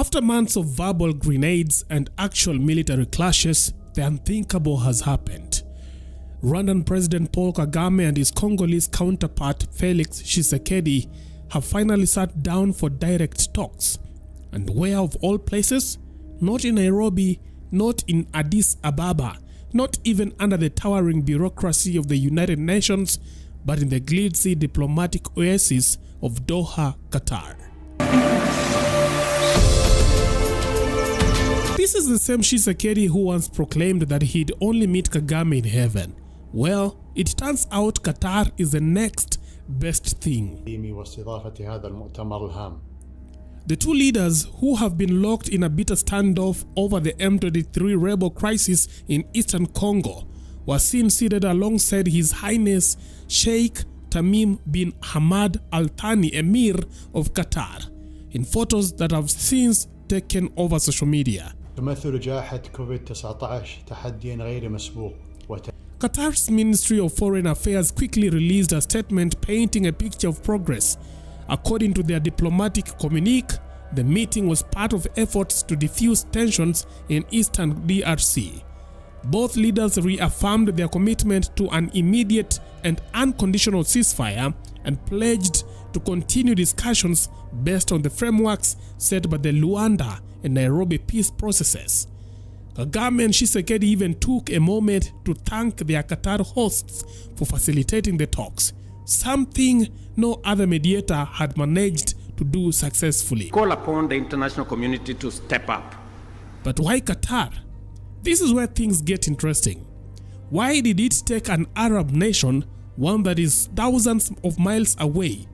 After months of verbal grenades and actual military clashes, the unthinkable has happened. Rwandan President Paul Kagame and his Congolese counterpart Felix Tshisekedi have finally sat down for direct talks. And where of all places? Not in Nairobi, not in Addis Ababa, not even under the towering bureaucracy of the United Nations, but in the glitzy diplomatic oasis of Doha, Qatar. This is the same Tshisekedi who once proclaimed that he'd only meet Kagame in heaven. Well, it turns out Qatar is the next best thing. The two leaders, who have been locked in a bitter standoff over the M23 rebel crisis in eastern Congo, were seen seated alongside His Highness Sheikh Tamim bin Hamad Al Thani, Emir of Qatar, in photos that have since taken over social media. Qatar's Ministry of Foreign Affairs quickly released a statement painting a picture of progress. According to their diplomatic communique, the meeting was part of efforts to defuse tensions in eastern DRC. Both leaders reaffirmed their commitment to an immediate and unconditional ceasefire and pledged to continue discussions based on the frameworks set by the Luanda and Nairobi peace processes. Kagame and Tshisekedi even took a moment to thank their Qatar hosts for facilitating the talks, something no other mediator had managed to do successfully. Call upon the international community to step up. But why Qatar? This is where things get interesting. Why did it take an Arab nation, one that is thousands of miles away,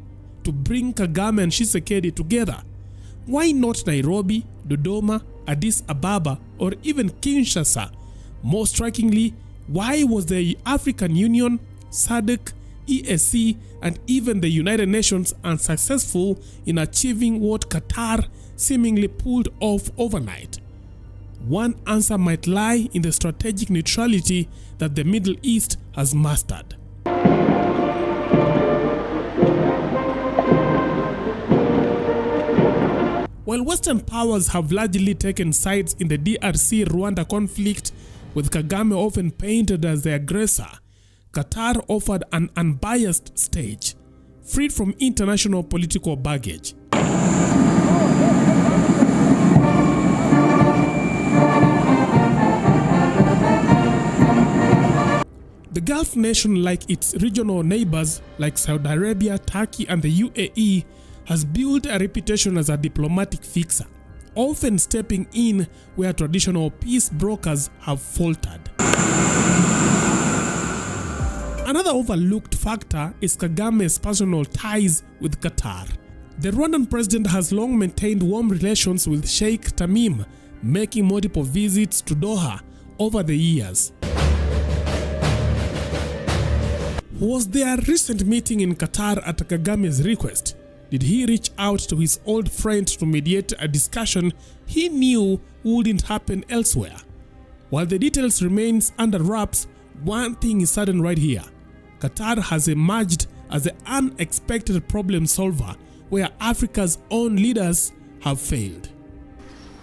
to bring Kagame and Tshisekedi together? Why not Nairobi, Dodoma, Addis Ababa, or even Kinshasa? More strikingly, why was the African Union, SADC, EAC, and even the United Nations unsuccessful in achieving what Qatar seemingly pulled off overnight? One answer might lie in the strategic neutrality that the Middle East has mastered. While Western powers have largely taken sides in the DRC-Rwanda conflict, with Kagame often painted as the aggressor, Qatar offered an unbiased stage, freed from international political baggage. The Gulf nation, like its regional neighbors like Saudi Arabia, Turkey, and the UAE, has built a reputation as a diplomatic fixer, often stepping in where traditional peace brokers have faltered. Another overlooked factor is Kagame's personal ties with Qatar. The Rwandan president has long maintained warm relations with Sheikh Tamim, making multiple visits to Doha over the years. Was there a recent meeting in Qatar at Kagame's request? Did he reach out to his old friend to mediate a discussion he knew wouldn't happen elsewhere? While the details remains under wraps, one thing is certain right here. Qatar has emerged as the unexpected problem solver where Africa's own leaders have failed.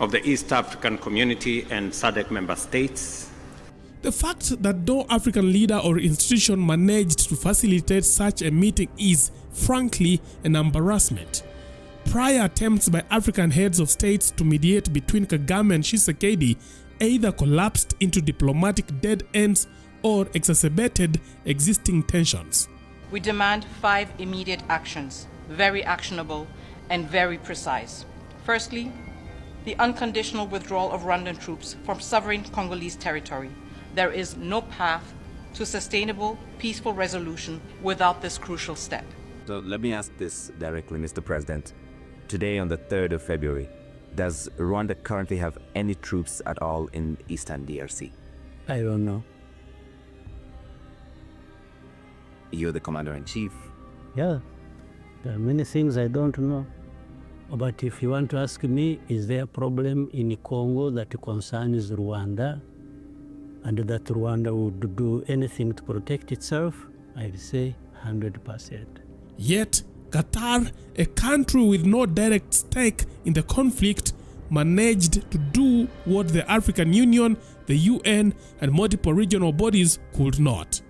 Of the East African community and SADC member states. The fact that no African leader or institution managed to facilitate such a meeting is, frankly, an embarrassment. Prior attempts by African heads of states to mediate between Kagame and Tshisekedi either collapsed into diplomatic dead ends or exacerbated existing tensions. We demand 5 immediate actions, very actionable and very precise. Firstly, the unconditional withdrawal of Rwandan troops from sovereign Congolese territory. There is no path to sustainable, peaceful resolution without this crucial step. So let me ask this directly, Mr. President. Today, on the 3rd of February, does Rwanda currently have any troops at all in Eastern DRC? I don't know. You're the commander-in-chief. Yeah, there are many things I don't know. But if you want to ask me, is there a problem in Congo that concerns Rwanda, and that Rwanda would do anything to protect itself? I'd say 100%. Yet, Qatar, a country with no direct stake in the conflict, managed to do what the African Union, the UN, and multiple regional bodies could not.